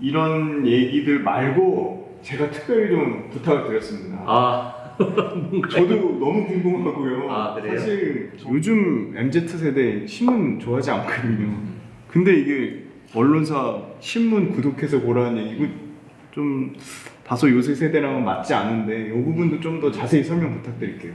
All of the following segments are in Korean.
이런 얘기들 말고 제가 특별히 좀 부탁을 드렸습니다. 아, 저도 너무 궁금하고요. 아, 그래요? 사실 요즘 MZ세대 신문 좋아하지 않거든요. 근데 이게 언론사 신문 구독해서 보라는 얘기고 좀 다소 요새 세대랑은 맞지 않은데 이 부분도 좀 더 자세히 설명 부탁드릴게요.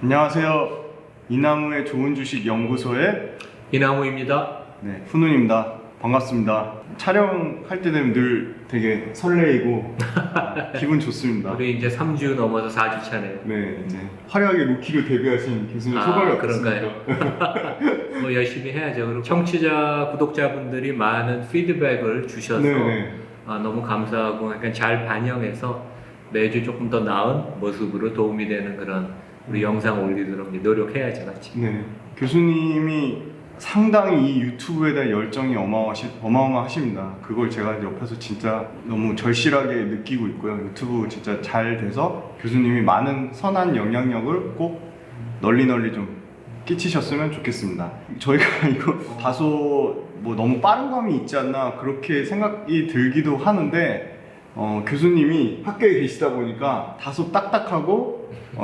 안녕하세요. 이나무의 좋은 주식 연구소의 이나무입니다. 훈훈입니다. 반갑습니다. 촬영할 때 되면 늘 되게 설레이고 기분 좋습니다. 우리 이제 3주 넘어서 4주 차네요. 네, 이제 화려하게 루키로 데뷔하신 교수님 소감이 어떻습니까? 그런가요? 뭐 열심히 해야죠. 그리고 청취자, 구독자분들이 많은 피드백을 주셔서 네네. 너무 감사하고 약간 잘 반영해서 매주 조금 더 나은 모습으로 도움이 되는 그런 우리 영상 올리도록 노력해야죠, 같이. 네, 교수님이 상당히 이 유튜브에 대한 열정이 어마어마하십니다. 그걸 제가 옆에서 진짜 너무 절실하게 느끼고 있고요. 유튜브 진짜 잘 돼서 교수님이 많은 선한 영향력을 꼭 널리 좀 끼치셨으면 좋겠습니다. 저희가 이거 다소 뭐 너무 빠른 감이 있지 않나 그렇게 생각이 들기도 하는데 교수님이 학교에 계시다 보니까 다소 딱딱하고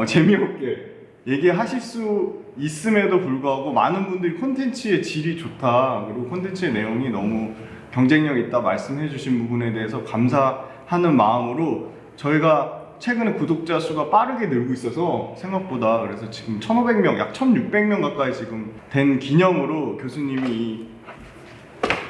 재미없게 얘기하실 수 있음에도 불구하고 많은 분들이 콘텐츠의 질이 좋다, 그리고 콘텐츠의 내용이 너무 경쟁력 있다 말씀해 주신 부분에 대해서 감사하는 마음으로 저희가 최근에 구독자 수가 빠르게 늘고 있어서 생각보다, 그래서 지금 1,500명, 약 1,600명 가까이 지금 된 기념으로 교수님이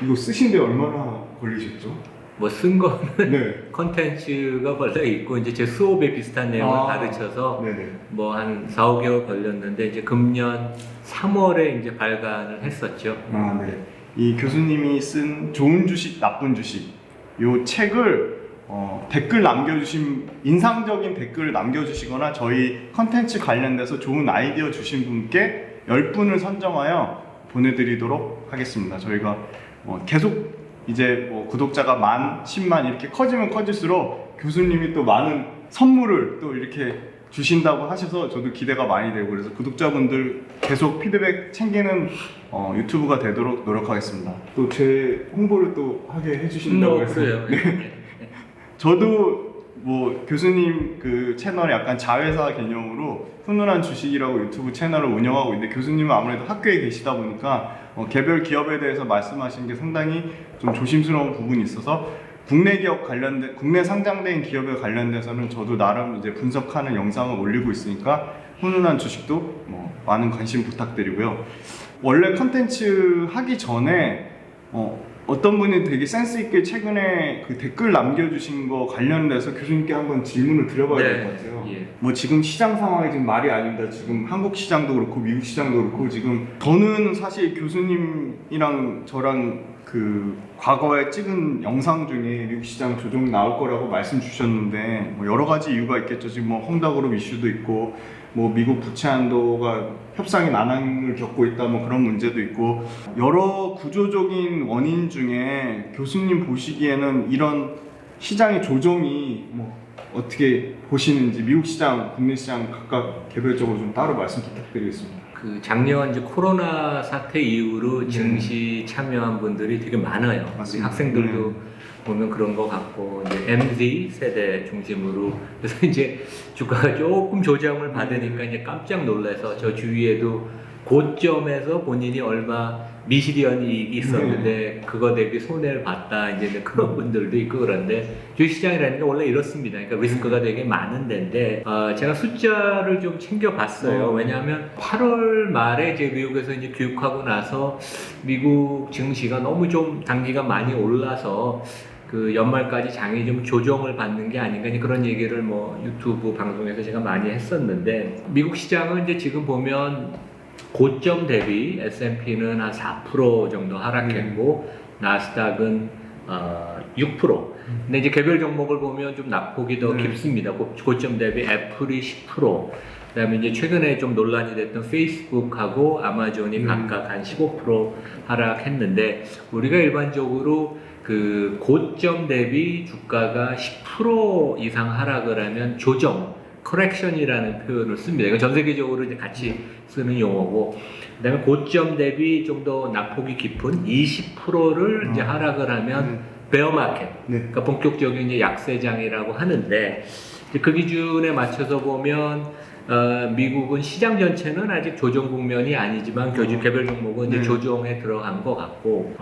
이거 쓰신데 얼마나 걸리셨죠? 뭐 쓴 거는 네. 컨텐츠가 원래 있고 이제 제 수업에 비슷한 내용을 가르쳐서 네네. 뭐 한 4, 5개월 걸렸는데 이제 금년 3월에 이제 발간을 했었죠. 네. 이 교수님이 쓴 좋은 주식, 나쁜 주식 이 책을 댓글 남겨주신, 인상적인 댓글을 남겨주시거나 저희 컨텐츠 관련돼서 좋은 아이디어 주신 분께 10분을 선정하여 보내드리도록 하겠습니다. 저희가 계속 이제 뭐 구독자가 10,000, 100,000 이렇게 커지면 커질수록 교수님이 또 많은 선물을 또 이렇게 주신다고 하셔서 저도 기대가 많이 되고, 그래서 구독자분들 계속 피드백 챙기는 유튜브가 되도록 노력하겠습니다. 또 제 홍보를 또 하게 해주신다고 해서 그래요. 저도 뭐 교수님 그 채널에 약간 자회사 개념으로 훈훈한 주식이라고 유튜브 채널을 운영하고 있는데, 교수님은 아무래도 학교에 계시다 보니까 개별 기업에 대해서 말씀하시는 게 상당히 좀 조심스러운 부분이 있어서 국내 기업 관련된, 국내 상장된 기업에 관련돼서는 저도 나름 이제 분석하는 영상을 올리고 있으니까 훈훈한 주식도 많은 관심 부탁드리고요. 원래 컨텐츠 하기 전에 어떤 분이 되게 센스 있게 최근에 그 댓글 남겨주신 거 관련돼서 교수님께 한번 질문을 드려봐야 될 것 같아요. 예. 뭐 지금 시장 상황이 지금 말이 아닙니다. 지금 한국 시장도 그렇고 미국 시장도 그렇고, 지금 저는 사실 교수님이랑 저랑 그 과거에 찍은 영상 중에 미국 시장 조정 나올 거라고 말씀 주셨는데, 뭐 여러 가지 이유가 있겠죠. 지금 뭐 헝다그룹 이슈도 있고, 뭐 미국 부채 한도가 협상이 난항을 겪고 있다, 뭐 그런 문제도 있고, 여러 구조적인 원인 중에 교수님 보시기에는 이런 시장의 조정이 뭐 어떻게 보시는지, 미국 시장, 국내 시장 각각 개별적으로 좀 따로 말씀 부탁드리겠습니다. 그 작년 이제 코로나 사태 이후로 증시 참여한 분들이 되게 많아요. 맞습니다. 학생들도 보면 그런 것 같고, 이제 MZ 세대 중심으로, 그래서 이제 주가가 조금 조정을 받으니까 이제 깜짝 놀라서 저 주위에도 고점에서 본인이 얼마 미실현 이익이 있었는데 그거 대비 손해를 봤다, 이제 그런 분들도 있고. 그런데 주식시장이라는 게 원래 이렇습니다. 그러니까 리스크가 되게 많은 데인데, 제가 숫자를 좀 챙겨봤어요. 왜냐하면 8월 말에 이제 미국에서 이제 교육하고 나서 미국 증시가 너무 좀 단기간 많이 올라서 그 연말까지 장이 좀 조정을 받는 게 아닌가, 그런 얘기를 뭐 유튜브 방송에서 제가 많이 했었는데, 미국 시장은 이제 지금 보면 고점 대비 S&P는 한 4% 정도 하락했고, 나스닥은 6%. 근데 이제 개별 종목을 보면 좀 낙폭이 더 깊습니다. 고점 대비 애플이 10%. 그다음에 이제 최근에 좀 논란이 됐던 페이스북하고 아마존이 각각 한 15% 하락했는데, 우리가 일반적으로 그 고점 대비 주가가 10% 이상 하락을 하면 조정, correction이라는 표현을 씁니다. 이건 전 세계적으로 이제 같이 쓰는 용어고, 그다음에 고점 대비 좀 더 낙폭이 깊은 20%를 이제 하락을 하면 베어 마켓, 네. 그러니까 본격적인 이제 약세장이라고 하는데, 이제 그 기준에 맞춰서 보면 미국은 시장 전체는 아직 조정 국면이 아니지만 개별 종목은 이제 네. 조정에 들어간 것 같고,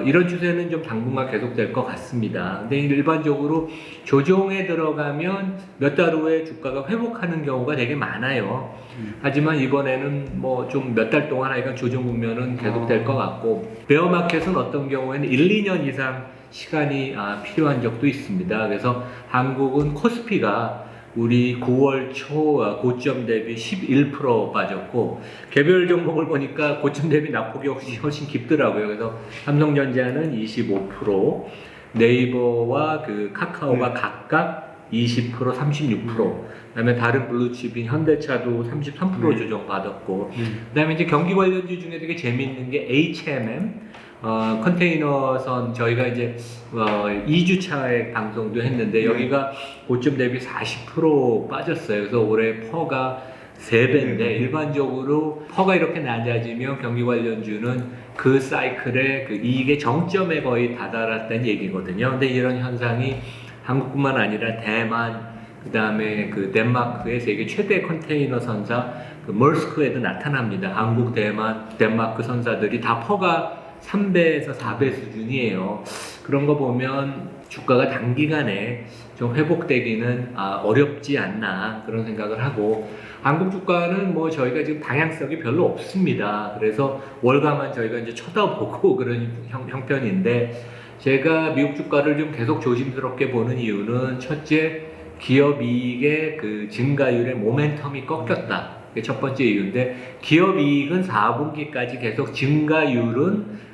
이런 추세는 좀 당분간 계속될 것 같습니다. 근데 일반적으로 조정에 들어가면 몇 달 후에 주가가 회복하는 경우가 되게 많아요. 하지만 이번에는 뭐 좀 몇 달 동안 하여간 조정 국면은 계속될 것 같고, 베어 마켓은 어떤 경우에는 1, 2년 이상 시간이 필요한 적도 있습니다. 그래서 한국은 코스피가 우리 9월 초 고점 대비 11% 빠졌고, 개별 종목을 보니까 고점 대비 낙폭이 훨씬 깊더라고요. 그래서 삼성전자는 25%, 네이버와 그 카카오가 각각 20%, 36%, 그다음에 다른 블루칩인 현대차도 33% 조정 받았고, 그다음에 이제 경기 관련주 중에 되게 재밌는 게 HMM, 컨테이너선 저희가 이제 2주차에 방송도 했는데, 여기가 고점 대비 40% 빠졌어요. 그래서 올해 퍼가 3배인데, 일반적으로 퍼가 이렇게 낮아지면 경기 관련주는 그 사이클의 그 이익의 정점에 거의 다다랐다는 얘기거든요. 근데 이런 현상이 한국뿐만 아니라 대만, 그 다음에 그 덴마크의 세계 최대 컨테이너 선사 그 머스크에도 나타납니다. 한국, 대만, 덴마크 선사들이 다 퍼가 3배에서 4배 수준이에요. 그런 거 보면 주가가 단기간에 좀 회복되기는 어렵지 않나 그런 생각을 하고, 한국 주가는 뭐 저희가 지금 방향성이 별로 없습니다. 그래서 월가만 저희가 이제 쳐다보고 그런 형편인데, 제가 미국 주가를 좀 계속 조심스럽게 보는 이유는, 첫째, 기업 이익의 그 증가율의 모멘텀이 꺾였다. 그게 첫 번째 이유인데, 기업 이익은 4분기까지 계속 증가율은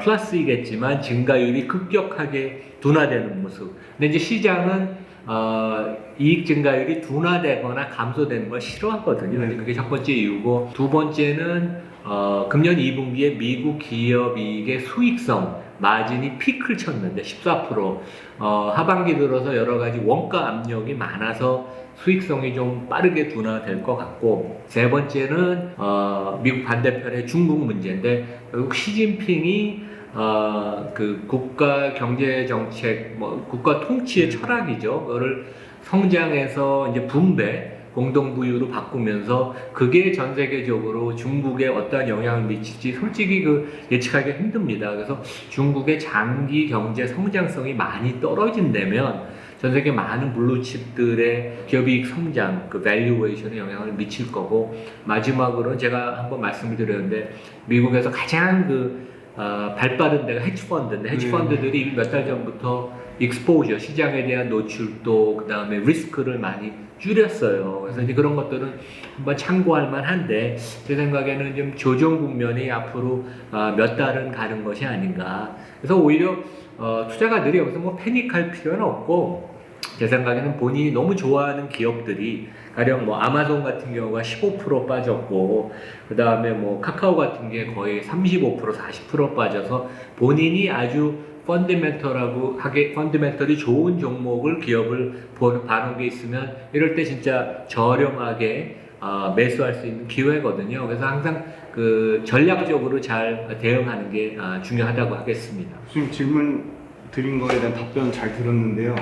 플러스이겠지만 증가율이 급격하게 둔화되는 모습. 근데 이제 시장은 이익 증가율이 둔화되거나 감소되는 걸 싫어하거든요. 근데 그게 첫 번째 이유고, 두 번째는 금년 2분기에 미국 기업 이익의 수익성 마진이 피크를 쳤는데 14%, 하반기 들어서 여러 가지 원가 압력이 많아서 수익성이 좀 빠르게 둔화될 것 같고, 세 번째는 미국 반대편의 중국 문제인데, 결국 시진핑이 그 국가 경제 정책, 뭐 국가 통치의 철학이죠. 그거를 성장에서 이제 분배, 공동부유로 바꾸면서 그게 전 세계적으로 중국에 어떠한 영향을 미칠지 솔직히 그 예측하기 힘듭니다. 그래서 중국의 장기 경제 성장성이 많이 떨어진다면 전 세계 많은 블루칩들의 기업이익 성장, 그 밸류에이션에 영향을 미칠 거고, 마지막으로 제가 한번 말씀을 드렸는데, 미국에서 가장 발빠른 데가 헤지펀드인데, 헤지펀드들이 이미 몇 달 전부터 익스포저, 시장에 대한 노출도, 그 다음에 리스크를 많이 줄였어요. 그래서 이제 그런 것들은 한번 참고할 만한데, 제 생각에는 좀 조정 국면이 앞으로 몇 달은 가는 것이 아닌가. 그래서 오히려 투자가들이 여기서 뭐 패닉할 필요는 없고, 제 생각에는 본인이 너무 좋아하는 기업들이, 가령 뭐 아마존 같은 경우가 15% 빠졌고, 그 다음에 뭐 카카오 같은 게 거의 35%, 40% 빠져서 본인이 아주 펀더멘털이 좋은 종목을, 기업을 봐놓은 게 있으면 이럴 때 진짜 저렴하게 매수할 수 있는 기회거든요. 그래서 항상 그 전략적으로 잘 대응하는 게 중요하다고 하겠습니다. 지금 질문 드린 거에 대한 답변 잘 들었는데요.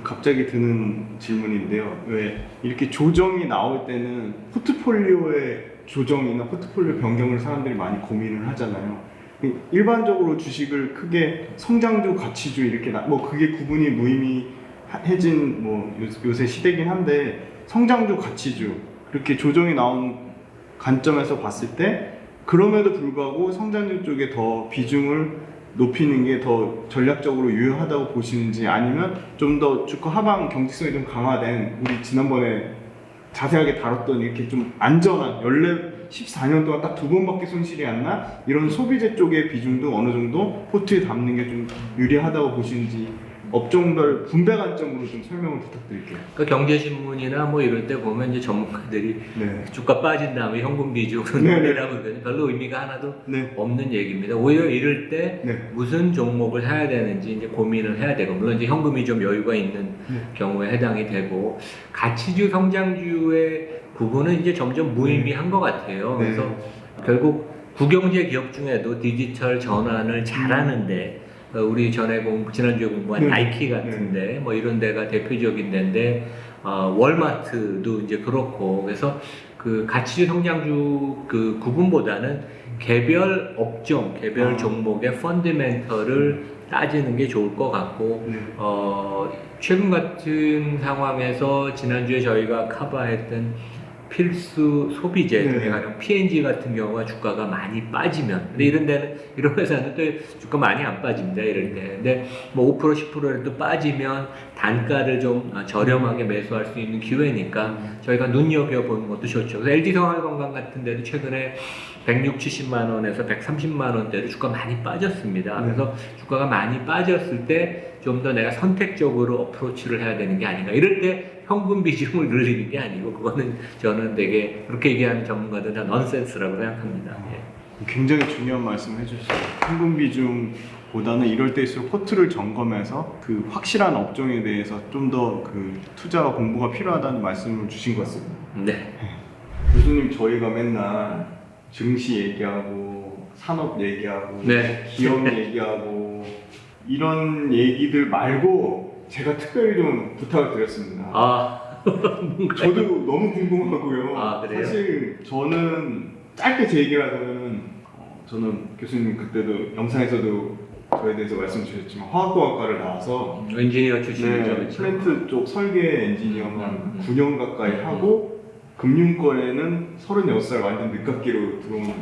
갑자기 드는 질문인데요. 왜 이렇게 조정이 나올 때는 포트폴리오의 조정이나 포트폴리오 변경을 사람들이 많이 고민을 하잖아요. 일반적으로 주식을 크게 성장주, 가치주 이렇게 뭐 그게 구분이 무의미해진 뭐 요새 시대긴 한데, 성장주, 가치주 그렇게 조정이 나온 관점에서 봤을 때 그럼에도 불구하고 성장주 쪽에 더 비중을 높이는 게 더 전략적으로 유효하다고 보시는지, 아니면 좀 더 주가 하방 경직성이 좀 강화된, 우리 지난번에 자세하게 다뤘던 이렇게 좀 안전한, 원래 14년 동안 딱 2번밖에 손실이 안 나 이런 소비재 쪽의 비중도 어느 정도 포트에 담는 게 좀 유리하다고 보시는지 업종별 분배 관점으로 좀 설명을 부탁드릴게요. 그 경제신문이나 뭐 이럴 때 보면 이제 전문가들이 네. 주가 빠진 다음에 현금 비중으로 네, 논의라고 그러거든요. 별로 의미가 하나도 네. 없는 얘기입니다. 오히려 이럴 때 네. 무슨 종목을 해야 되는지 이제 고민을 해야 되고, 물론 이제 현금이 좀 여유가 있는 네. 경우에 해당이 되고, 가치주, 성장주의 구분은 이제 점점 무의미한 것 같아요. 네. 그래서 결국 구경제 기업 중에도 디지털 전환을 잘하는데, 우리 지난주에 공부한 네. 나이키 같은데, 뭐 이런 데가 대표적인 데인데, 월마트도 이제 그렇고, 그래서 그 가치주 성장주 그 구분보다는 개별 업종, 개별 종목의 펀더멘털을 따지는 게 좋을 것 같고, 네. 최근 같은 상황에서 지난주에 저희가 커버했던 필수 소비재 네. 중에 가령 P&G 같은 경우가 주가가 많이 빠지면, 근데 이런 회사는 또 주가 많이 안 빠집니다, 이럴 때. 근데 뭐 5% 10%라도 빠지면 단가를 좀 저렴하게 매수할 수 있는 기회니까 저희가 눈여겨보는 것도 좋죠. 그래서 LG생활건강 같은 데도 최근에 160, 70만 원에서 130만 원대로 주가 많이 빠졌습니다. 그래서 주가가 많이 빠졌을 때 좀 더 내가 선택적으로 어프로치를 해야 되는 게 아닌가. 이럴 때 현금 비중을 늘리는 게 아니고, 그거는 저는 되게 그렇게 얘기하는 전문가들은 다 넌센스라고 생각합니다. 예. 굉장히 중요한 말씀 해주셨어요. 현금 비중보다는 이럴 때일수록 포트를 점검해서 그 확실한 업종에 대해서 좀 더 그 투자와 공부가 필요하다는 말씀을 주신 것 같습니다. 네. 교수님, 저희가 맨날 증시 얘기하고 산업 얘기하고 네. 기업 얘기하고 이런 얘기들 말고 제가 특별히 좀 부탁을 드렸습니다. 저도 너무 궁금하고요. 아, 그래요? 사실 저는 짧게 제 얘기를 하자면 저는 교수님 그때도 영상에서도 저에 대해서 말씀 주셨지만 화학공학과를 나와서 엔지니어 출신이죠. 네, 그렇죠? 플랜트 쪽 설계 엔지니어만 9년 가까이 음. 하고 금융권에는 36살 완전 늦깎이로 들어온,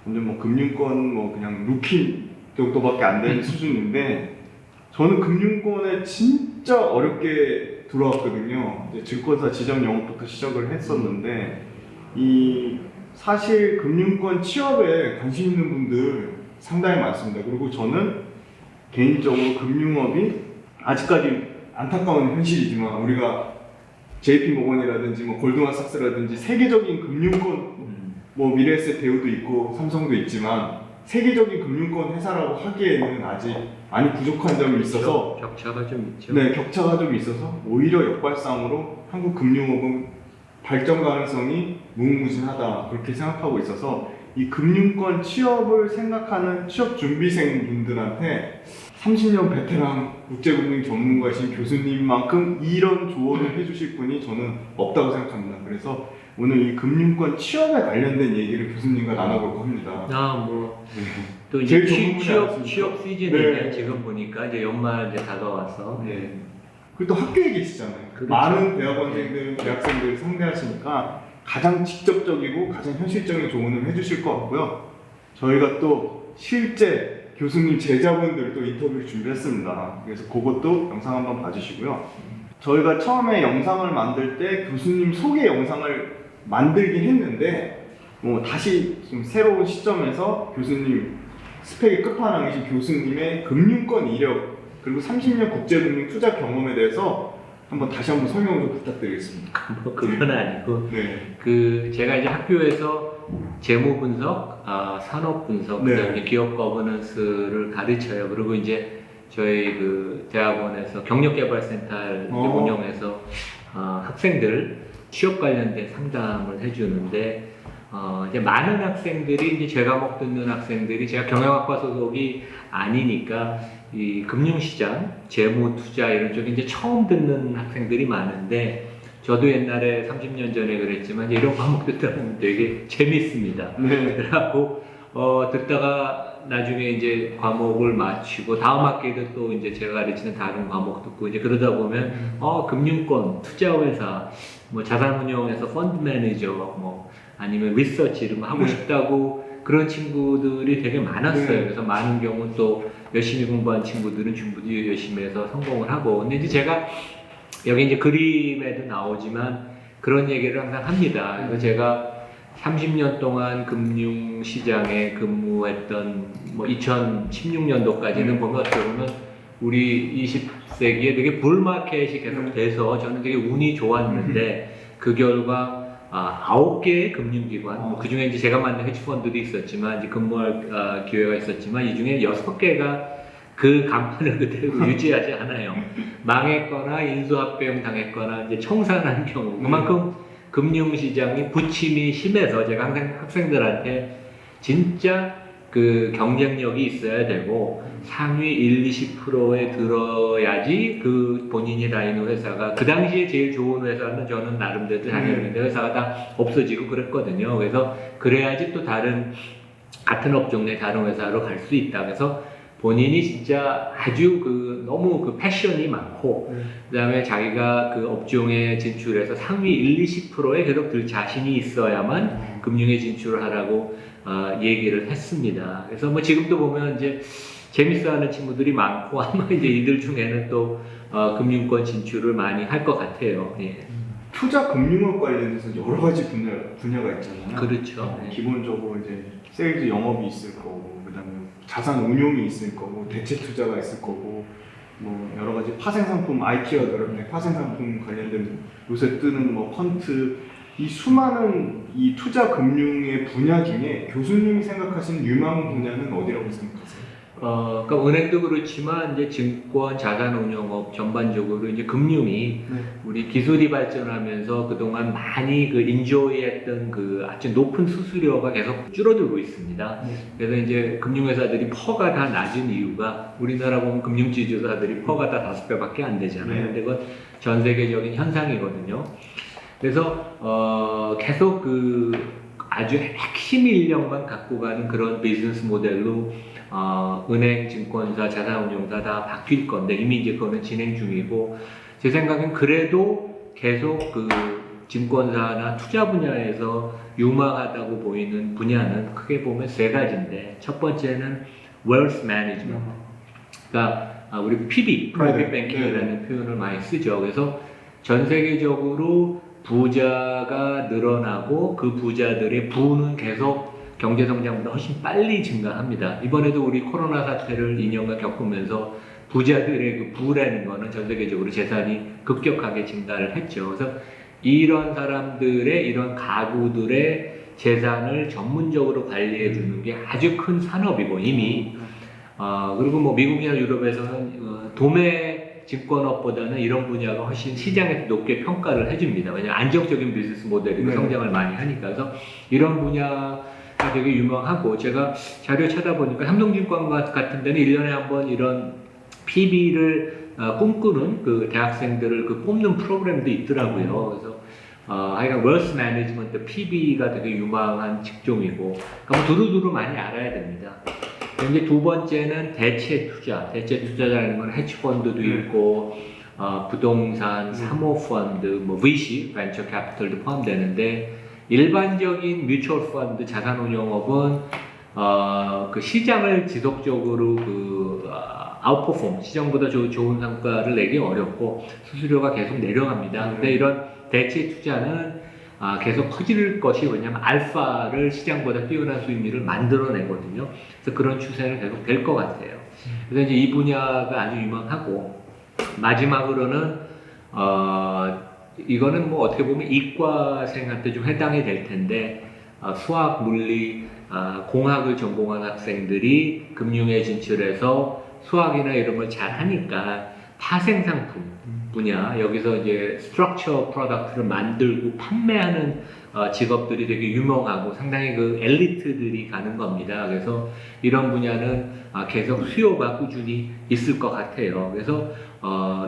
완전 뭐 금융권 뭐 그냥 루키 정도밖에 안 되는 수준인데, 저는 금융권에 진짜 어렵게 들어왔거든요. 이제 증권사 지점 영업부터 시작을 했었는데, 이 사실 금융권 취업에 관심 있는 분들 상당히 많습니다. 그리고 저는 개인적으로 금융업이 아직까지 안타까운 현실이지만, 우리가 JP 모건이라든지 뭐 골드만삭스라든지 세계적인 금융권, 뭐 미래에셋 대우도 있고 삼성도 있지만 세계적인 금융권 회사라고 하기에는 아직 많이 부족한 점이 있어서, 격차가 좀 있죠. 네, 격차가 좀 있어서 오히려 역발상으로 한국 금융업은 발전 가능성이 무궁무진하다, 그렇게 생각하고 있어서 이 금융권 취업을 생각하는 취업 준비생 분들한테 30년 베테랑 국제금융 전문가이신 교수님만큼 이런 조언을 해주실 분이 저는 없다고 생각합니다. 그래서 오늘 이 금융권 취업에 관련된 얘기를 교수님과 나눠볼까 합니다. 또 이제 제일 좋은 분이 취업 시즌이네요. 네. 지금 보니까 이제 연말 이제 다가와서. 네. 그리고 또 학교에 계시잖아요. 그렇죠. 많은 대학원생들, 대학생들을 상대하시니까 가장 직접적이고 가장 현실적인 조언을 해주실 것 같고요. 저희가 또 실제 교수님 제자분들 또 인터뷰를 준비했습니다. 그래서 그것도 영상 한번 봐주시고요. 저희가 처음에 영상을 만들 때 교수님 소개 영상을 만들긴 했는데, 뭐 다시 좀 새로운 시점에서 교수님 스펙의 끝판왕이신 교수님의 금융권 이력, 그리고 30년 국제금융 투자 경험에 대해서 다시 한번 설명을 좀 부탁드리겠습니다. 뭐 그건 아니고, 네. 제가 이제 학교에서 재무 분석, 산업 분석, 네. 그다음에 기업 거버넌스를 가르쳐요. 그리고 이제 저희 그 대학원에서 경력개발센터를 이제 운영해서 학생들 취업 관련된 상담을 해주는데, 이제 많은 학생들이 이제 제 과목 듣는 학생들이, 제가 경영학과 소속이 아니니까 이 금융시장, 재무, 투자 이런 쪽에 이제 처음 듣는 학생들이 많은데, 저도 옛날에 30년 전에 그랬지만 이런 과목 듣다보면 되게 재밌습니다. 네. 그래갖고 듣다가 나중에 이제 과목을 마치고 다음 학기에도 또 이제 제가 가르치는 다른 과목 듣고 이제 그러다 보면 금융권, 투자회사, 뭐 자산운용에서 펀드 매니저, 뭐 아니면 리서치 이런 거 하고 싶다고 그런 친구들이 되게 많았어요. 네. 그래서 많은 경우 또 열심히 공부한 친구들은 준비도 열심히 해서 성공을 하고, 근데 이제 제가 여기 이제 그림에도 나오지만 그런 얘기를 항상 합니다. 그래서 제가 30년 동안 금융시장에 근무했던 뭐 2016년도까지는 보면 어떻게 보면 우리 20세기에 되게 불마켓이 계속 돼서 저는 되게 운이 좋았는데 그 결과 9개의 금융기관, 그 중에 이제 제가 만든 헤지펀드도 있었지만 이제 근무할 기회가 있었지만 이 중에 6개가 그 간판을 그대로 유지하지 않아요. 망했거나 인수합병 당했거나 이제 청산한 경우 그만큼 금융시장이 부침이 심해서 제가 항상 학생들한테 진짜 그 경쟁력이 있어야 되고 상위 1, 20%에 들어야지 그 본인이 다니는 회사가 그 당시에 제일 좋은 회사는 저는 나름대로 다녔는데 회사가 다 없어지고 그랬거든요. 그래서 그래야지 또 다른 같은 업종 내 다른 회사로 갈 수 있다. 그래서 본인이 진짜 아주 너무 그 패션이 많고 그다음에 자기가 그 업종에 진출해서 상위 1, 20%에 계속 들 자신이 있어야만 금융에 진출을 하라고 얘기를 했습니다. 그래서 뭐 지금도 보면 이제 재밌어하는 친구들이 많고 아마 이제 이들 중에는 또 금융권 진출을 많이 할 것 같아요. 예. 투자 금융업 관련해서 여러 가지 분야가 있잖아요. 그렇죠. 네. 기본적으로 이제 세일즈 영업이 있을 거고, 그다음에 자산 운용이 있을 거고, 대체 투자가 있을 거고, 뭐 여러 가지 파생 상품, IT와 결합된 파생 상품 관련된 요새 뜨는 뭐 펀트, 이 수많은 이 투자 금융의 분야 중에 교수님이 생각하시는 유망 분야는 어디라고 생각하세요? 그러니까 은행도 그렇지만 이제 증권, 자산운용업 전반적으로 이제 금융이 우리 기술이 발전하면서 그동안 많이 그 인조이했던 그 아주 높은 수수료가 계속 줄어들고 있습니다. 그래서 이제 금융회사들이 퍼가 다 낮은 이유가 우리나라 보면 금융지주사들이 퍼가 다 5배밖에 안 되잖아요. 근데 그건 전 세계적인 현상이거든요. 그래서 계속 그 아주 핵심 인력만 갖고 가는 그런 비즈니스 모델로 은행, 증권사, 자산운용사 다 바뀔 건데 이미 이제 그거는 진행 중이고 제 생각엔 그래도 계속 그 증권사나 투자 분야에서 유망하다고 보이는 분야는 크게 보면 3가지인데 첫 번째는 wealth management. 그러니까 우리 PB, private banking이라는 표현을 많이 쓰죠. 그래서 전 세계적으로 부자가 늘어나고 그 부자들의 부는 계속 경제 성장보다 훨씬 빨리 증가합니다. 이번에도 우리 코로나 사태를 2년간 겪으면서 부자들의 그 부라는 거는 전 세계적으로 재산이 급격하게 증가를 했죠. 그래서 이런 사람들의 이런 가구들의 재산을 전문적으로 관리해 주는 게 아주 큰 산업이고 이미 그리고 뭐 미국이나 유럽에서는 도매 증권업보다는 이런 분야가 훨씬 시장에서 높게 평가를 해줍니다. 왜냐하면 안정적인 비즈니스 모델이고 성장을 많이 하니까. 그래서 이런 분야가 되게 유명하고 제가 자료 찾아보니까 삼성증권 같은 데는 1년에 한 번 이런 PB를 꿈꾸는 그 대학생들을 그 뽑는 프로그램도 있더라고요. 그래서 하여간 웰스 매니지먼트 PB가 되게 유망한 직종이고 그러니까 두루두루 많이 알아야 됩니다. 이제 두 번째는 대체 투자. 대체 투자라는 건 헤지펀드도 있고 부동산, 사모펀드, 뭐 VC, 벤처 캐피털도 포함되는데 일반적인 뮤추얼 펀드, 자산운용업은 그 시장을 지속적으로 아웃퍼폼, 시장보다 좋은 성과를 내기 어렵고 수수료가 계속 내려갑니다. 근데 이런 대체 투자는 계속 커질 것이 왜냐하면 알파를 시장보다 뛰어난 수익률을 만들어내거든요. 그래서 그런 추세는 계속 될 것 같아요. 그래서 이제 이 분야가 아주 유망하고 마지막으로는 이거는 뭐 어떻게 보면 이과생한테 좀 해당이 될 텐데 수학, 물리, 공학을 전공한 학생들이 금융에 진출해서 수학이나 이런 걸 잘 하니까 파생상품 분야 여기서 이제 스트럭처 프로덕트를 만들고 판매하는 직업들이 되게 유명하고 상당히 그 엘리트들이 가는 겁니다. 그래서 이런 분야는 계속 수요가 꾸준히 있을 것 같아요. 그래서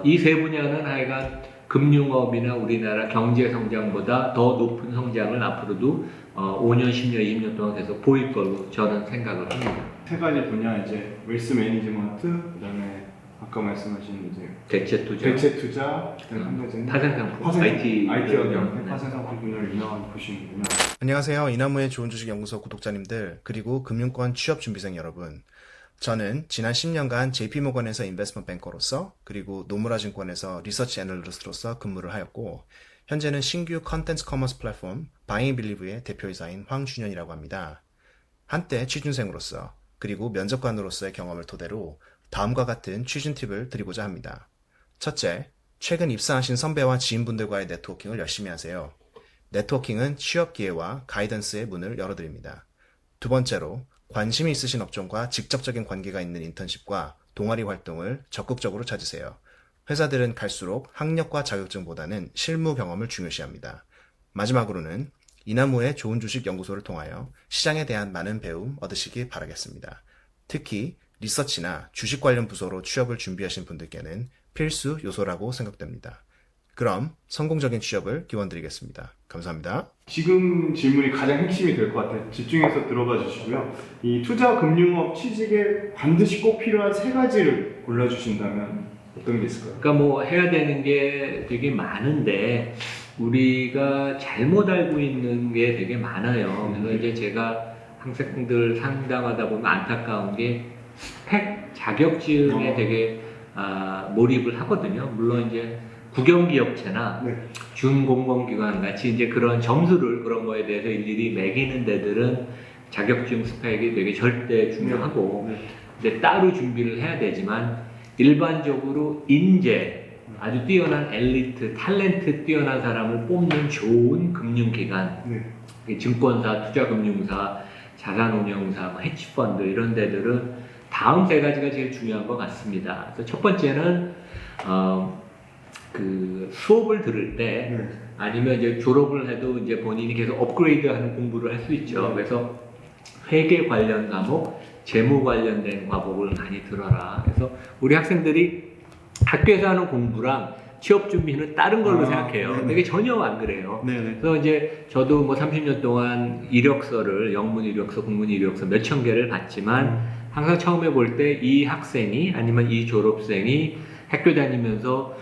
이 세 분야는 하여간 금융업이나 우리나라 경제 성장보다 더 높은 성장을 앞으로도 5년, 10년, 20년 동안 계속 보일 걸로 저는 생각을 합니다. 3가지 분야 이제 웰스 매니지먼트, 그다음에 아까 말씀하신 이제 대체 투자, 그다음에 한 가지는 파생 상품, IT와 결합된 파생 상품 분야를 유명한 보시는군요. 안녕하세요. 이나무의 좋은 주식 연구소 구독자님들 그리고 금융권 취업 준비생 여러분. 저는 지난 10년간 JP모건에서 인베스트먼트 뱅커로서 그리고 노무라 증권에서 리서치 애널리스트로서 근무를 하였고 현재는 신규 컨텐츠 커머스 플랫폼 바잉빌리브의 대표이사인 황준현이라고 합니다. 한때 취준생으로서 그리고 면접관으로서의 경험을 토대로 다음과 같은 취준 팁을 드리고자 합니다. 첫째, 최근 입사하신 선배와 지인분들과의 네트워킹을 열심히 하세요. 네트워킹은 취업 기회와 가이던스의 문을 열어드립니다. 두 번째로, 관심이 있으신 업종과 직접적인 관계가 있는 인턴십과 동아리 활동을 적극적으로 찾으세요. 회사들은 갈수록 학력과 자격증보다는 실무 경험을 중요시합니다. 마지막으로는 이나무의 좋은 주식 연구소를 통하여 시장에 대한 많은 배움 얻으시기 바라겠습니다. 특히 리서치나 주식 관련 부서로 취업을 준비하신 분들께는 필수 요소라고 생각됩니다. 그럼 성공적인 취업을 기원드리겠습니다. 감사합니다. 지금 질문이 가장 핵심이 될 것 같아요. 집중해서 들어봐 주시고요. 이 투자금융업 취직에 반드시 꼭 필요한 세 가지를 골라주신다면 어떤 게 있을까요? 그러니까 뭐 해야 되는 게 되게 많은데 우리가 잘못 알고 있는 게 되게 많아요. 그래서 이제 제가 학생들 상담하다 보면 안타까운 게 스펙 자격증에 되게 몰입을 하거든요. 물론 이제 국영기업체나 네. 준공공기관 같이 이제 그런 점수를 그런 거에 대해서 일일이 매기는 데들은 자격증 스펙이 되게 절대 중요하고 네. 이제 따로 준비를 해야 되지만 일반적으로 인재, 아주 뛰어난 엘리트, 탤런트 뛰어난 사람을 뽑는 좋은 금융기관, 네. 증권사, 투자금융사, 자산운용사, 뭐 해치펀드 이런 데들은 다음 세 가지가 제일 중요한 것 같습니다. 그래서 첫 번째는 그 수업을 들을 때 네. 아니면 이제 졸업을 해도 이제 본인이 계속 업그레이드하는 공부를 할 수 있죠. 그래서 회계 관련 과목, 재무 관련된 과목을 많이 들어라. 그래서 우리 학생들이 학교에서 하는 공부랑 취업 준비는 다른 걸로 생각해요. 네네. 근데 이게 전혀 안 그래요. 네네. 그래서 이제 저도 뭐 30년 동안 이력서를 영문 이력서, 국문 이력서 몇천 개를 봤지만 항상 처음에 볼 때 이 학생이 아니면 이 졸업생이 학교 다니면서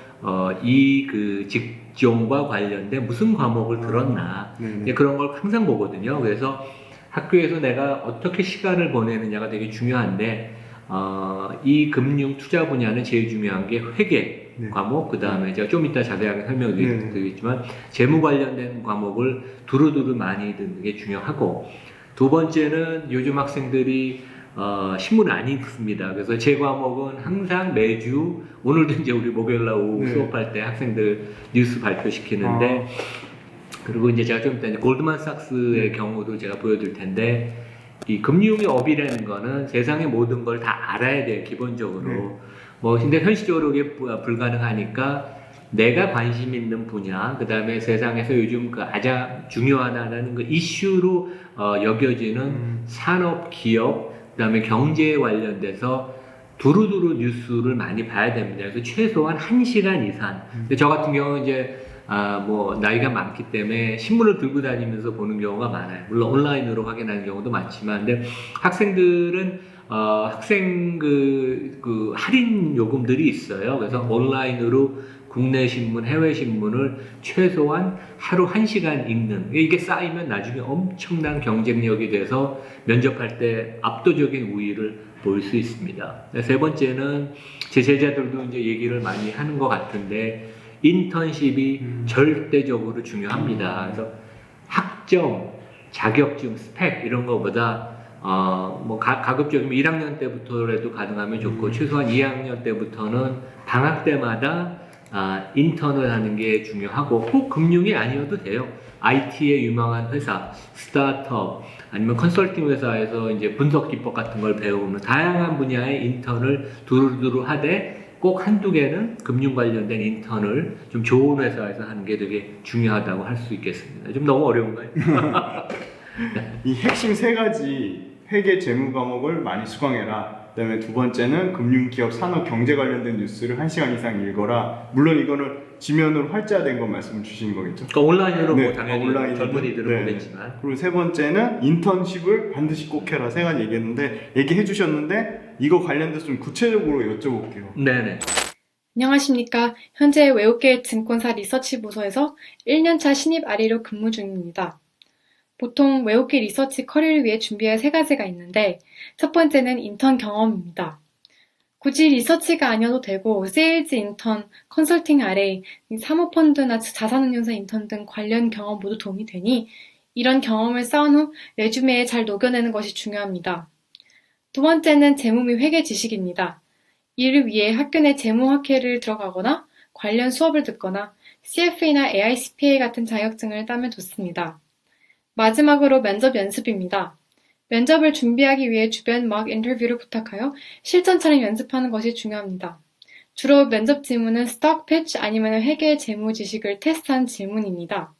이 그 직종과 관련된 무슨 과목을 들었나 네네. 그런 걸 항상 보거든요. 그래서 학교에서 내가 어떻게 시간을 보내느냐가 되게 중요한데 이 금융 투자 분야는 제일 중요한 게 회계 네. 과목, 그 다음에 제가 좀 이따 자세하게 네. 설명드리겠지만 재무 관련된 과목을 두루두루 많이 듣는 게 중요하고 두 번째는 요즘 학생들이 신문을 안 읽습니다. 그래서 제 과목은 항상 매주 오늘도 이제 우리 목요일 날 오후 네. 수업할 때 학생들 뉴스 발표시키는데 그리고 이제 제가 좀 이따 이제 골드만삭스의 경우도 제가 보여드릴 텐데 이 금융의 업이라는 거는 세상의 모든 걸 다 알아야 돼요. 기본적으로. 네. 뭐 근데 현실적으로 이게 불가능하니까 내가 관심 있는 분야, 그 다음에 세상에서 요즘 그 가장 중요하다는 그 이슈로 여겨지는 산업, 기업, 그 다음에 경제에 관련돼서 두루두루 뉴스를 많이 봐야 됩니다. 그래서 최소한 1시간 이상. 근데 저 같은 경우는 이제 뭐 나이가 많기 때문에 신문을 들고 다니면서 보는 경우가 많아요. 물론 온라인으로 확인하는 경우도 많지만, 근데 학생들은 학생 그 할인 요금들이 있어요. 그래서 온라인으로 국내 신문, 해외 신문을 최소한 하루 1시간 읽는, 이게 쌓이면 나중에 엄청난 경쟁력이 돼서 면접할 때 압도적인 우위를 보일 수 있습니다. 세 번째는 제 제자들도 이제 얘기를 많이 하는 것 같은데 인턴십이 절대적으로 중요합니다. 그래서 학점, 자격증, 스펙 이런 거보다 뭐 가급적이면 1학년 때부터라도 가능하면 좋고 최소한 2학년 때부터는 방학 때마다 인턴을 하는 게 중요하고 꼭 금융이 아니어도 돼요. IT의 유망한 회사, 스타트업 아니면 컨설팅 회사에서 이제 분석 기법 같은 걸 배우면 다양한 분야의 인턴을 두루두루 하되 꼭 한두 개는 금융 관련된 인턴을 좀 좋은 회사에서 하는 게 되게 중요하다고 할 수 있겠습니다. 좀 너무 어려운가요? 이 핵심 세 가지 회계 재무 과목을 많이 수강해라. 그다음에 두 번째는 금융기업 산업 경제 관련된 뉴스를 1시간 이상 읽어라. 물론 이거는 지면으로 활자된 것 말씀을 주신 거겠죠? 그러니까 온라인으로 네, 뭐 당연히 온라인으로. 젊은이들은 네. 보겠지만 그리고 세 번째는 인턴십을 반드시 꼭 해라. 세 가지 얘기해 주셨는데 이거 관련돼서 좀 구체적으로 여쭤볼게요. 네네. 안녕하십니까. 현재 외국계 증권사 리서치 부서에서 1년차 신입 아리로 근무 중입니다. 보통 외국계 리서치 커리어를 위해 준비할 세 가지가 있는데 첫 번째는 인턴 경험입니다. 굳이 리서치가 아니어도 되고 세일즈 인턴, 컨설팅 RA, 사모펀드나 자산운용사 인턴 등 관련 경험 모두 도움이 되니 이런 경험을 쌓은 후 레주메에 잘 녹여내는 것이 중요합니다. 두 번째는 재무 및 회계 지식입니다. 이를 위해 학교 내 재무학회를 들어가거나 관련 수업을 듣거나 CFA나 AICPA 같은 자격증을 따면 좋습니다. 마지막으로 면접 연습입니다. 면접을 준비하기 위해 주변 mock 인터뷰를 부탁하여 실전처럼 연습하는 것이 중요합니다. 주로 면접 질문은 스톡 피치 아니면 회계 재무 지식을 테스트한 질문입니다.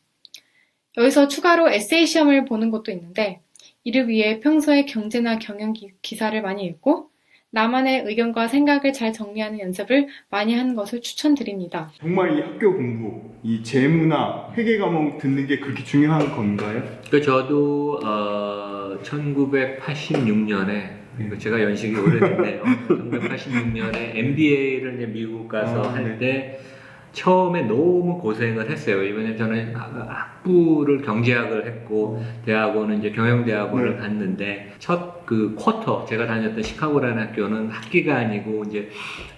여기서 추가로 에세이 시험을 보는 것도 있는데 이를 위해 평소에 경제나 경영 기사를 많이 읽고 나만의 의견과 생각을 잘 정리하는 연습을 많이 하는 것을 추천드립니다. 정말 이 학교 공부, 이 재무나 회계 과목 듣는 게 그렇게 중요한 건가요? 그 저도 1986년에 제가 연식이 오래됐네요. 1986년에 MBA를 이제 미국 가서 할 때 처음에 너무 고생을 했어요. 왜냐면 저는 학부를 경제학을 했고 대학원은 이제 경영대학원을 갔는데 첫 그 쿼터 제가 다녔던 시카고라는 학교는 학기가 아니고 이제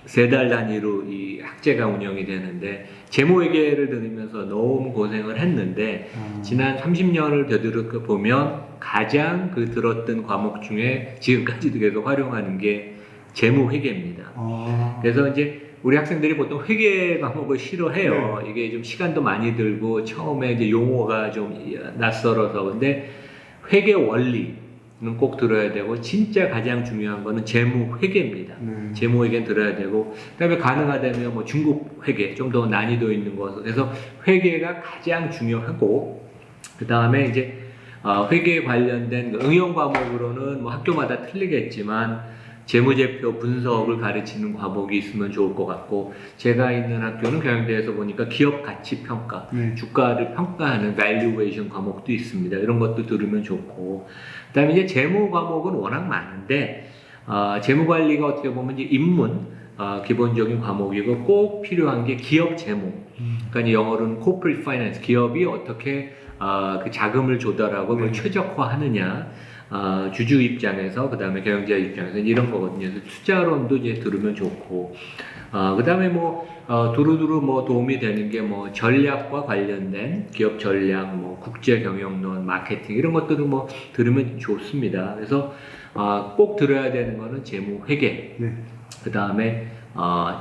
3달 단위로 이 학제가 운영이 되는데 재무회계를 들으면서 너무 고생을 했는데 지난 30년을 되돌이켜 보면 가장 그 들었던 과목 중에 지금까지도 계속 활용하는 게 재무회계입니다. 그래서 이제 우리 학생들이 보통 회계 과목을 싫어해요. 이게 좀 시간도 많이 들고 처음에 이제 용어가 좀 낯설어서 근데 회계 원리는 꼭 들어야 되고 진짜 가장 중요한 거는 재무회계입니다. 재무회계는 들어야 되고 그다음에 가능하다면 뭐 중국 회계 좀 더 난이도 있는 거 그래서 회계가 가장 중요하고 그 다음에 이제 회계에 관련된 응용 과목으로는 뭐 학교마다 틀리겠지만 재무제표 분석을 가르치는 과목이 있으면 좋을 것 같고 제가 있는 학교는 경영대에서 보니까 기업 가치 평가, 주가를 평가하는 valuation 과목도 있습니다. 이런 것도 들으면 좋고 그다음에 이제 재무 과목은 워낙 많은데 재무 관리가 어떻게 보면 이제 입문 기본적인 과목이고 꼭 필요한 게 기업 재무. 그러니까 영어로는 corporate finance, 기업이 어떻게 그 자금을 조달하고 그걸 최적화하느냐. 주주 입장에서 그 다음에 경영자 입장에서 이런 거거든요. 그래서 투자론도 이제 들으면 좋고 그 다음에 뭐 두루두루 뭐 도움이 되는 게 뭐 전략과 관련된 기업 전략, 뭐 국제 경영론, 마케팅 이런 것들을 뭐 들으면 좋습니다. 그래서 꼭 들어야 되는 거는 재무 회계, 그 다음에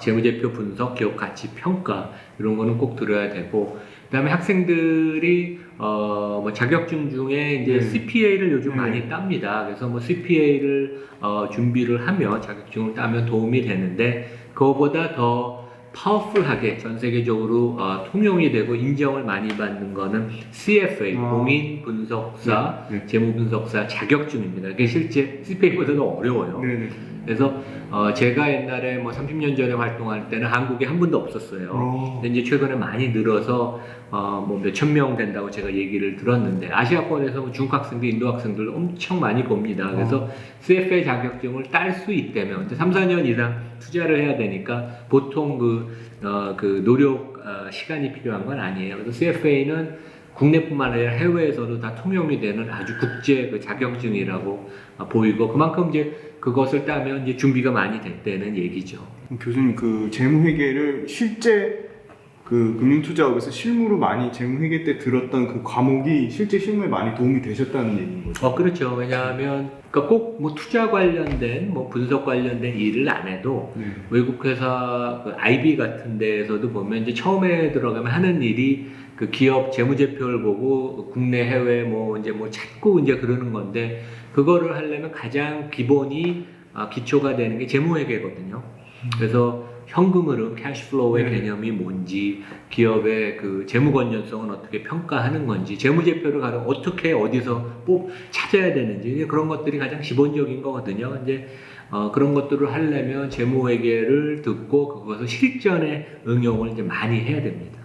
재무제표 분석, 기업 가치 평가 이런 거는 꼭 들어야 되고. 그다음에 학생들이 뭐 자격증 중에 이제 CPA를 요즘 많이 땁니다. 그래서 뭐 CPA를 준비를 하면 자격증을 따면 도움이 되는데 그거보다 더 파워풀하게 전 세계적으로 통용이 되고 인정을 많이 받는 거는 CFA 공인 분석사, 재무 분석사 자격증입니다. 그게 실제 CPA보다 더 어려워요. 그래서 제가 옛날에 뭐 30년 전에 활동할 때는 한국에 한 분도 없었어요. 근데 이제 최근에 많이 늘어서 뭐 몇천 명 된다고 제가 얘기를 들었는데 아시아권에서 뭐 중국 학생들, 인도 학생들 엄청 많이 봅니다. 그래서 CFA 자격증을 딸 수 있다면 3, 4년 이상 투자를 해야 되니까 보통 그 노력 시간이 필요한 건 아니에요. 그래서 CFA는 국내뿐만 아니라 해외에서도 다 통용이 되는 아주 국제 그 자격증이라고 보이고 그만큼 이제 그것을 따면 이제 준비가 많이 됐다는 얘기죠. 교수님 그 재무회계를 실제 그 금융투자업에서 실무로 많이 재무회계 때 들었던 그 과목이 실제 실무에 많이 도움이 되셨다는 얘기인 거죠? 그렇죠. 왜냐하면 그러니까 꼭 뭐 투자 관련된 뭐 분석 관련된 일을 안 해도 외국 회사 그 IB 같은 데에서도 보면 이제 처음에 들어가면 하는 일이 그 기업 재무제표를 보고 국내 해외 뭐 이제 뭐 찾고 이제 그러는 건데 그거를 하려면 가장 기본이 기초가 되는 게 재무회계거든요. 그래서 현금 흐름, 캐시플로우의 개념이 뭔지, 기업의 그 재무 건전성은 어떻게 평가하는 건지, 재무제표를 가령 어떻게 어디서 찾아야 되는지 그런 것들이 가장 기본적인 거거든요. 이제 그런 것들을 하려면 재무회계를 듣고 그것을 실전에 응용을 이제 많이 해야 됩니다.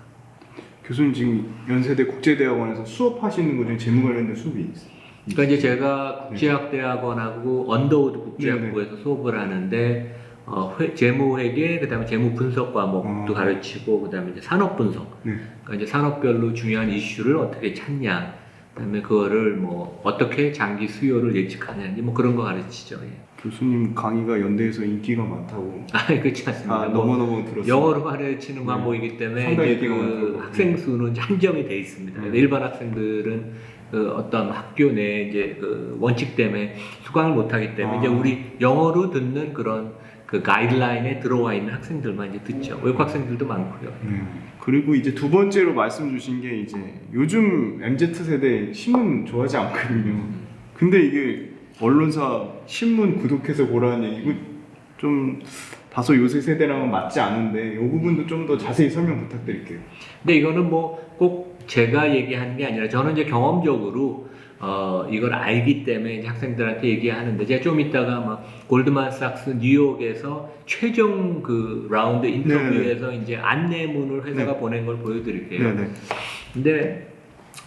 교수님 지금 연세대 국제대학원에서 수업하시는 것 중에 재무 관련된 수업이 있어요? 그러니까 이제 제가 국제학대학원하고 언더우드 국제학부에서 수업을 하는데 재무회계, 그다음에 재무 분석 과목도 가르치고 그다음에 이제 산업 분석. 그러니까 이제 산업별로 중요한 이슈를 어떻게 찾냐, 그다음에 그거를 뭐 어떻게 장기 수요를 예측하냐니 뭐 그런 거 가르치죠. 교수님 강의가 연대에서 인기가 많다고. 그렇지 않습니다. 너무너무 들었어요. 영어로 가르치는 과목이기 때문에 상당히 이제 인기가 그 많다고. 학생 수는 한정이 돼 있습니다. 일반 학생들은 그 어떤 학교 내 이제 그 원칙 때문에 수강을 못 하기 때문에 이제 우리 영어로 듣는 그런 그 가이드라인에 들어와 있는 학생들만 이제 듣죠. 외국 학생들도 많고요. 그리고 이제 두 번째로 말씀 주신 게 이제 요즘 MZ 세대 신문 좋아하지 않거든요. 근데 이게 언론사 신문 구독해서 보라는 얘기고 좀 다소 요새 세대랑은 맞지 않은데 이 부분도 좀 더 자세히 설명 부탁드릴게요. 근데 이거는 뭐 꼭 제가 얘기하는 게 아니라 저는 이제 경험적으로 이걸 알기 때문에 이제 학생들한테 얘기하는데 제가 좀 이따가 막 골드만삭스 뉴욕에서 최종 그 라운드 인터뷰에서 이제 안내문을 회사가 보낸 걸 보여드릴게요. 네네. 근데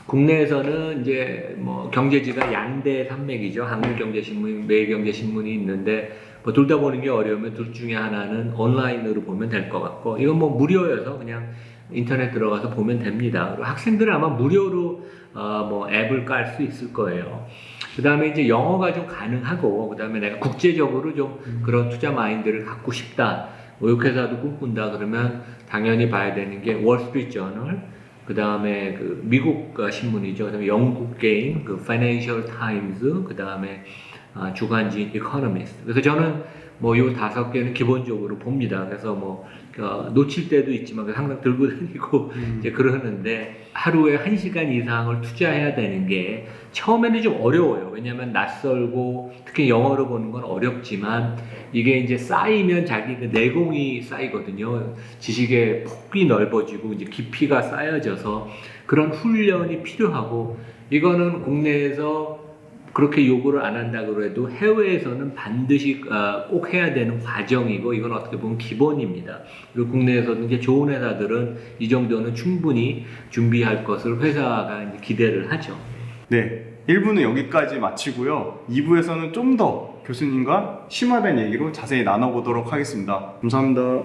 국내에서는 이제 뭐 경제지가 양대 산맥이죠. 한국경제신문, 매일경제신문이 있는데 뭐 둘 다 보는 게 어려우면 둘 중에 하나는 온라인으로 보면 될 것 같고 이건 뭐 무료여서 그냥 인터넷 들어가서 보면 됩니다. 그리고 학생들은 아마 무료로 뭐 앱을 깔 수 있을 거예요. 그 다음에 이제 영어가 좀 가능하고 그 다음에 내가 국제적으로 좀 그런 투자 마인드를 갖고 싶다. 외국회사도 꿈꾼다 그러면 당연히 봐야 되는 게 월스트리트 저널, 그 다음에 그 미국 신문이죠. 그다음에 영국계인 그 파이낸셜 타임즈, 그 다음에 주간지인 이코노미스트. 그래서 저는 뭐 요 5개는 기본적으로 봅니다. 그래서 뭐 놓칠 때도 있지만 항상 들고 다니고 이제 그러는데 하루에 1시간 이상을 투자해야 되는 게 처음에는 좀 어려워요. 왜냐하면 낯설고 특히 영어로 보는 건 어렵지만 이게 이제 쌓이면 자기 그 내공이 쌓이거든요. 지식의 폭이 넓어지고 이제 깊이가 쌓여져서 그런 훈련이 필요하고 이거는 국내에서 그렇게 요구를 안 한다고 해도 해외에서는 반드시 꼭 해야 되는 과정이고 이건 어떻게 보면 기본입니다. 그리고 국내에서도 이제 좋은 회사들은 이 정도는 충분히 준비할 것을 회사가 이제 기대를 하죠. 네, 1부는 여기까지 마치고요. 2부에서는 좀 더 교수님과 심화된 얘기로 자세히 나눠보도록 하겠습니다. 감사합니다.